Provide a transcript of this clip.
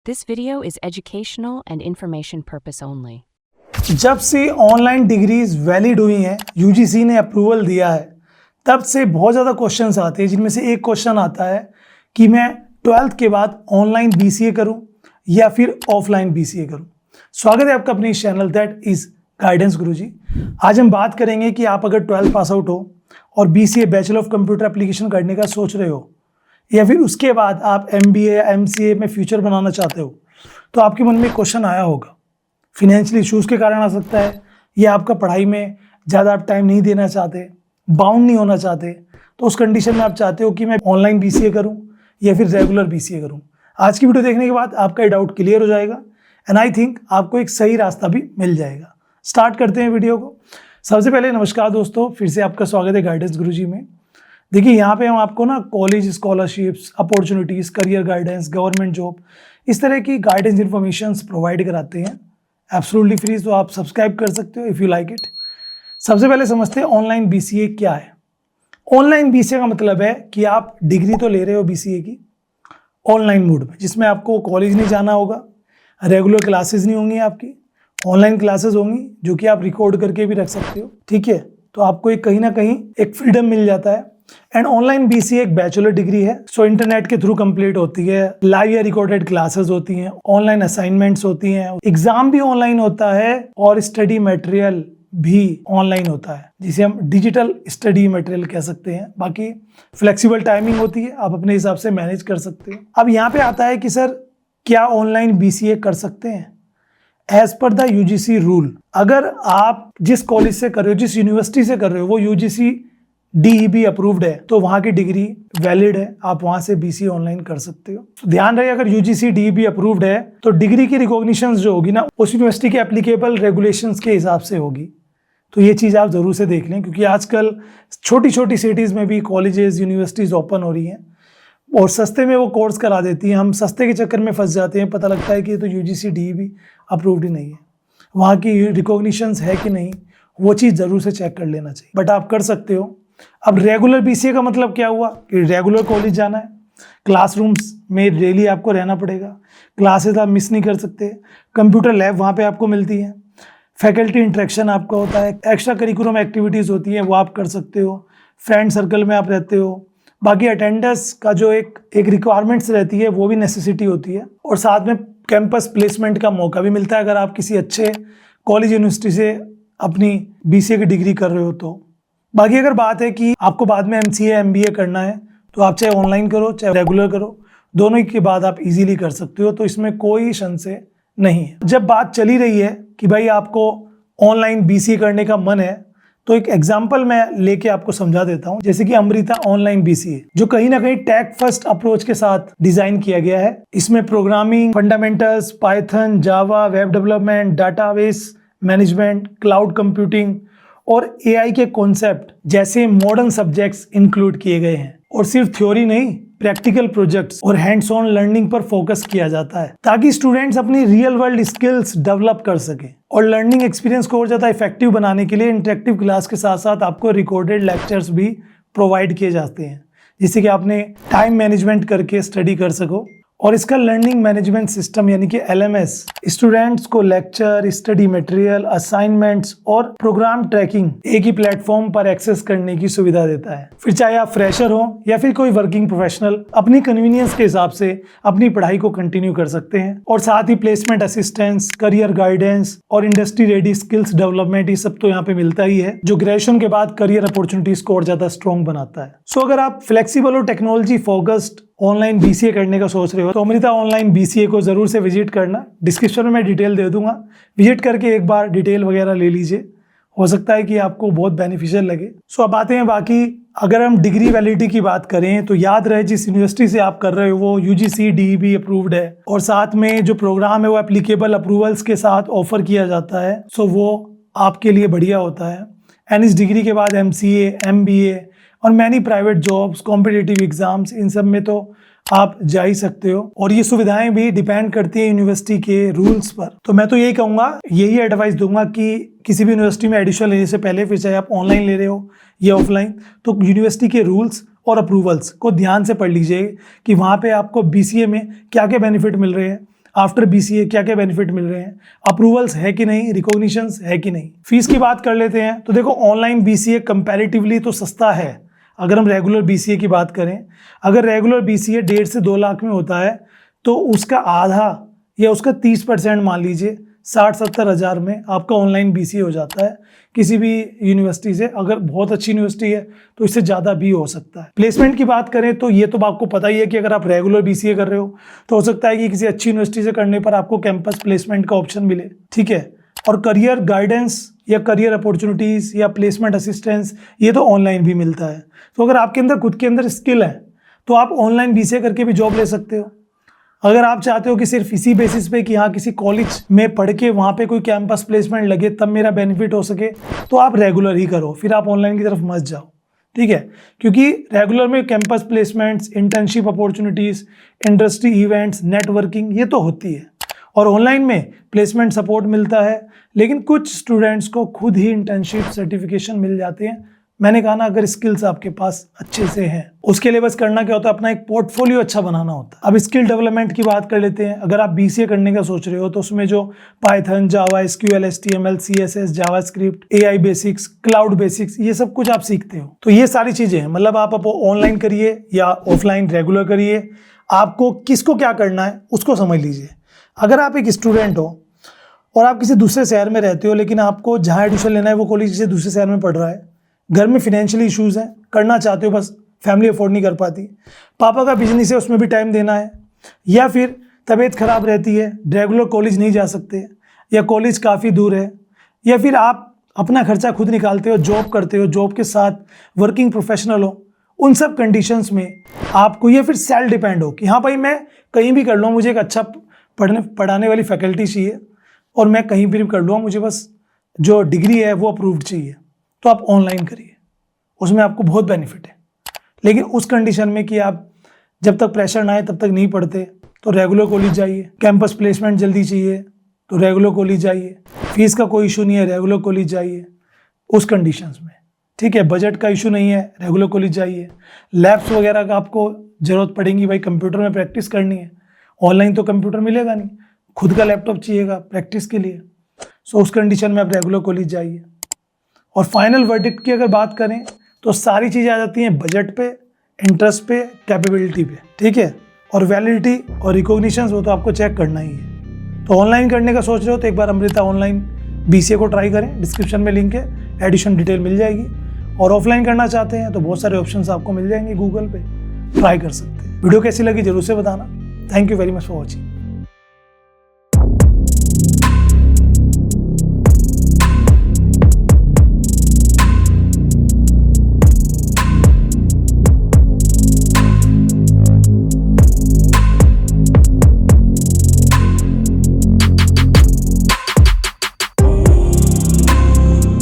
This video is educational and information purpose only. जब से online degrees valid हुई हैं, यूजीसी ने अप्रूवल दिया है, तब से बहुत ज़्यादा क्वेश्चंस आते हैं, जिनमें से एक क्वेश्चन आता है कि मैं 12th के बाद ऑनलाइन बीसीए करूं या फिर ऑफलाइन बीसीए करूं। स्वागत है आपका अपने इस चैनल दैट इज़ गाइडेंस गुरुजी। आज हम बात करेंगे कि आप अगर 12th पास आउट हो और BCA bachelor of computer application करने का सोच रहे हो, या फिर उसके बाद आप एमबीए या एमसीए में फ्यूचर बनाना चाहते हो, तो आपके मन में क्वेश्चन आया होगा। फिनेंशियल इश्यूज़ के कारण आ सकता है, या आपका पढ़ाई में ज़्यादा आप टाइम नहीं देना चाहते, बाउंड नहीं होना चाहते, तो उस कंडीशन में आप चाहते हो कि मैं ऑनलाइन बीसीए करूं या फिर रेगुलर बीसीए करूं। आज की वीडियो देखने के बाद आपका ये डाउट क्लियर हो जाएगा एंड आई थिंक आपको एक सही रास्ता भी मिल जाएगा। स्टार्ट करते हैं वीडियो को। सबसे पहले नमस्कार दोस्तों, फिर से आपका स्वागत है गाइडेंस गुरुजी में। देखिए, यहाँ पे हम आपको ना college scholarships, opportunities, career guidance, government job, इस तरह की गाइडेंस इन्फॉर्मेशंस प्रोवाइड कराते हैं एब्सोल्युटली फ्री। तो आप सब्सक्राइब कर सकते हो इफ़ यू लाइक इट। सबसे पहले समझते हैं ऑनलाइन बीसीए क्या है। ऑनलाइन बीसीए का मतलब है कि आप डिग्री तो ले रहे हो बीसीए की ऑनलाइन मोड में, जिसमें आपको कॉलेज नहीं जाना होगा, रेगुलर क्लासेस नहीं होंगी, आपकी ऑनलाइन क्लासेस होंगी जो कि आप रिकॉर्ड करके भी रख सकते हो। ठीक है, तो आपको एक कहीं ना कहीं एक फ्रीडम मिल जाता है। एंड ऑनलाइन बीसीए एक बैचलर डिग्री है, सो इंटरनेट के थ्रू कंप्लीट होती है। लाइव या रिकॉर्डेड क्लासेस होती हैं, ऑनलाइन असाइनमेंट्स होती हैं, एग्जाम भी ऑनलाइन होता है और स्टडी मटेरियल भी ऑनलाइन होता है, जिसे हम डिजिटल स्टडी मटेरियल कह सकते हैं। बाकी फ्लेक्सिबल टाइमिंग होती है, आप अपने हिसाब से मैनेज कर सकते हैं। अब यहाँ पे आता है कि सर क्या ऑनलाइन बीसीए कर सकते हैं? As per the UGC rule, अगर आप जिस कॉलेज से कर रहे हो, जिस यूनिवर्सिटी से कर रहे हो, वो यूजीसी डीईबी अप्रूव्ड है, तो वहाँ की डिग्री वैलिड है, आप वहाँ से बीसीए ऑनलाइन कर सकते हो। तो ध्यान रहे, अगर यूजीसी डीईबी अप्रूव्ड है तो डिग्री की रिकॉग्निशन जो होगी ना, उस यूनिवर्सिटी के एप्लीकेबल रेगुलेशंस के हिसाब से होगी। तो ये चीज़ आप ज़रूर से देख लें, क्योंकि आजकल छोटी छोटी सिटीज़ में भी कॉलेजेस, यूनिवर्सिटीज़ ओपन हो रही हैं और सस्ते में वो कोर्स करा देती हैं। हम सस्ते के चक्कर में फंस जाते हैं, पता लगता है कि ये तो यूजीसी डीईबी अप्रूव्ड ही नहीं है, वहाँ की रिकॉग्निशंस है कि नहीं, वो चीज़ ज़रूर से चेक कर लेना चाहिए, बट आप कर सकते हो। अब रेगुलर बीसीए का मतलब क्या हुआ कि रेगुलर कॉलेज जाना है, क्लासरूम्स में डेली आपको रहना पड़ेगा, क्लासेस आप मिस नहीं कर सकते, कंप्यूटर लैब वहाँ पे आपको मिलती है, फैकल्टी इंटरेक्शन आपका होता है, एक्स्ट्रा करिकुलम एक्टिविटीज़ होती हैं वो आप कर सकते हो, फ्रेंड सर्कल में आप रहते हो। बाकी अटेंडेंस का जो एक रिक्वायरमेंट्स रहती है वो भी नेसेसिटी होती है, और साथ में कैंपस प्लेसमेंट का मौका भी मिलता है अगर आप किसी अच्छे कॉलेज यूनिवर्सिटी से अपनी बीसीए की डिग्री कर रहे हो तो। बाकी अगर बात है कि आपको बाद में एमसीए एमबीए करना है, तो आप चाहे ऑनलाइन करो चाहे रेगुलर करो, दोनों के बाद आप इजीली कर सकते हो, तो इसमें कोई संशय नहीं है। जब बात चली रही है कि भाई आपको ऑनलाइन बीसीए करने का मन है, तो एक एग्जांपल मैं लेके आपको समझा देता हूं। जैसे कि अमृता ऑनलाइन बीसीए, जो कहीं ना कहीं टेक फर्स्ट अप्रोच के साथ डिजाइन किया गया है। इसमें programming fundamentals, Python, Java, web development, database management, cloud computing और एआई के कॉन्सेप्ट जैसे मॉडर्न सब्जेक्ट्स इंक्लूड किए गए हैं। और सिर्फ थ्योरी नहीं, प्रैक्टिकल प्रोजेक्ट्स और हैंड्स ऑन लर्निंग पर फोकस किया जाता है, ताकि स्टूडेंट्स अपनी रियल वर्ल्ड स्किल्स डेवलप कर सकें। और लर्निंग एक्सपीरियंस को और ज़्यादा इफेक्टिव बनाने के लिए इंटरेक्टिव क्लास के साथ साथ आपको रिकॉर्डेड लेक्चर्स भी प्रोवाइड किए जाते हैं, जिससे कि आपने टाइम मैनेजमेंट करके स्टडी कर सको। और इसका लर्निंग मैनेजमेंट सिस्टम यानी कि एलएमएस स्टूडेंट्स को लेक्चर, स्टडी मटेरियल, असाइनमेंट्स और प्रोग्राम ट्रैकिंग एक ही प्लेटफॉर्म पर एक्सेस करने की सुविधा देता है। फिर चाहे आप फ्रेशर हो या फिर कोई वर्किंग प्रोफेशनल, अपनी कन्वीनियंस के हिसाब से अपनी पढ़ाई को कंटिन्यू कर सकते हैं। और साथ ही प्लेसमेंट असिस्टेंस, करियर गाइडेंस और इंडस्ट्री रेडी स्किल्स डेवलपमेंट, ये सब तो यहाँ पे मिलता ही है, जो ग्रेजुएशन के बाद करियर अपॉर्चुनिटीज को और ज्यादा स्ट्रॉन्ग बनाता है। सो अगर आप फ्लेक्सिबल और टेक्नोलॉजी फोकस्ड ऑनलाइन बीसीए करने का सोच रहे हो, तो अमृता ऑनलाइन बीसीए को जरूर से विजिट करना। डिस्क्रिप्शन में मैं डिटेल दे दूंगा, विजिट करके एक बार डिटेल वगैरह ले लीजिए, हो सकता है कि आपको बहुत बेनिफिशियल लगे। सो अब आते हैं बाकी, अगर हम डिग्री वैलिडिटी की बात करें तो याद रहे जिस यूनिवर्सिटी से आप कर रहे हो वो यूजीसी डीईबी अप्रूव्ड है, और साथ में जो प्रोग्राम है वो एप्लीकेबल अप्रूवल्स के साथ ऑफर किया जाता है, सो वो आपके लिए बढ़िया होता है। एंड इस डिग्री के बाद एमसीए, एमबीए और many private jobs, competitive exams, इन सब में तो आप जा ही सकते हो। और ये सुविधाएं भी डिपेंड करती है यूनिवर्सिटी के रूल्स पर। तो मैं तो यही कहूँगा, यही एडवाइस दूंगा कि किसी भी यूनिवर्सिटी में एडमिशन लेने से पहले, फिर चाहे आप ऑनलाइन ले रहे हो या ऑफलाइन, तो यूनिवर्सिटी के रूल्स और अप्रूवल्स को ध्यान से पढ़ लीजिए कि वहाँ पे आपको बीसीए में क्या क्या बेनिफिट मिल रहे हैं, आफ्टर बीसीए क्या क्या बेनिफिट मिल रहे हैं, अप्रूवल्स है कि नहीं, रिकॉग्निशंस है कि नहीं। फीस की बात कर लेते हैं। तो देखो ऑनलाइन बीसीए कंपैरेटिवली तो सस्ता है अगर हम रेगुलर बीसीए की बात करें। अगर रेगुलर बीसीए 1.5 से 2 लाख में होता है तो उसका आधा या उसका 30% मान लीजिए 60-70 हज़ार में आपका ऑनलाइन बीसीए हो जाता है किसी भी यूनिवर्सिटी से। अगर बहुत अच्छी यूनिवर्सिटी है तो इससे ज़्यादा भी हो सकता है। प्लेसमेंट की बात करें तो ये तो आपको पता ही है कि अगर आप रेगुलर बीसीए कर रहे हो तो हो सकता है कि किसी अच्छी यूनिवर्सिटी से करने पर आपको कैंपस प्लेसमेंट का ऑप्शन मिले, ठीक है। और करियर गाइडेंस या करियर अपॉर्चुनिटीज़ या प्लेसमेंट असिस्टेंस ये तो ऑनलाइन भी मिलता है। तो अगर आपके अंदर खुद के अंदर स्किल है तो आप ऑनलाइन बीसीए करके भी जॉब ले सकते हो। अगर आप चाहते हो कि सिर्फ इसी बेसिस पे कि हाँ किसी कॉलेज में पढ़ के वहाँ पे कोई कैंपस प्लेसमेंट लगे तब मेरा बेनिफिट हो सके, तो आप रेगुलर ही करो, फिर आप ऑनलाइन की तरफ मत जाओ, ठीक है। क्योंकि रेगुलर में campus placements, internship opportunities, industry events, networking ये तो होती है। और ऑनलाइन में प्लेसमेंट सपोर्ट मिलता है, लेकिन कुछ स्टूडेंट्स को खुद ही इंटर्नशिप सर्टिफिकेशन मिल जाते हैं। मैंने कहा ना, अगर स्किल्स आपके पास अच्छे से हैं, उसके लिए बस करना क्या होता है, अपना एक पोर्टफोलियो अच्छा बनाना होता है। अब स्किल डेवलपमेंट की बात कर लेते हैं। अगर आप बीसीए करने का सोच रहे हो तो उसमें जो Python, Java, SQL, HTML, CSS, JavaScript, AI basics, cloud basics, ये सब कुछ आप सीखते हो। तो ये सारी चीजें हैं, मतलब आप ऑनलाइन करिए या ऑफलाइन रेगुलर करिए, आपको किसको क्या करना है उसको समझ लीजिए। अगर आप एक स्टूडेंट हो और आप किसी दूसरे शहर में रहते हो, लेकिन आपको जहाँ एडमिशन लेना है वो कॉलेज किसी दूसरे शहर में पढ़ रहा है, घर में फिनेंशियल इश्यूज हैं, करना चाहते हो बस फैमिली अफोर्ड नहीं कर पाती, पापा का बिजनेस है उसमें भी टाइम देना है, या फिर तबीयत खराब रहती है, रेगुलर कॉलेज नहीं जा सकते, या कॉलेज काफ़ी दूर है, या फिर आप अपना खर्चा खुद निकालते हो, जॉब करते हो, जॉब के साथ वर्किंग प्रोफेशनल हो, उन सब कंडीशंस में आपको, या फिर सेल्फ डिपेंड हो कि हाँ भाई मैं कहीं भी कर लूँ, मुझे एक अच्छा पढ़ाने वाली फैकल्टी चाहिए और मैं कहीं भी कर लूँगा, मुझे बस जो डिग्री है वो अप्रूव्ड चाहिए, तो आप ऑनलाइन करिए, उसमें आपको बहुत बेनिफिट है। लेकिन उस कंडीशन में कि आप जब तक प्रेशर ना आए तब तक नहीं पढ़ते तो रेगुलर कॉलेज जाइए। कैंपस प्लेसमेंट जल्दी चाहिए तो रेगुलर कॉलेज जाइए। फीस का कोई इशू नहीं है, रेगुलर कॉलेज जाइए उस कंडीशंस में, ठीक है। बजट का इशू नहीं है, रेगुलर कॉलेज जाइए। लैब्स वगैरह का आपको ज़रूरत पड़ेगी, भाई कंप्यूटर में प्रैक्टिस करनी है, ऑनलाइन तो कंप्यूटर मिलेगा नहीं, खुद का लैपटॉप चाहिएगा प्रैक्टिस के लिए। सो उस कंडीशन में आप रेगुलर कॉलेज जाइए। और फाइनल वर्डिक्ट की अगर बात करें तो सारी चीज़ें आ जाती हैं बजट पे, इंटरेस्ट पे, कैपेबिलिटी पे, ठीक है। और वैलिडिटी और रिकॉग्निशंस वो तो आपको चेक करना ही है। तो ऑनलाइन करने का सोच रहे हो तो एक बार अमृता ऑनलाइन बीसीए को ट्राई करें, डिस्क्रिप्शन में लिंक है, एडिशन डिटेल मिल जाएगी। और ऑफलाइन करना चाहते हैं तो बहुत सारे ऑप्शंस आपको मिल जाएंगे गूगल पे, ट्राई कर सकते हैं। वीडियो कैसी लगी जरूर से बताना। Thank you very much for watching.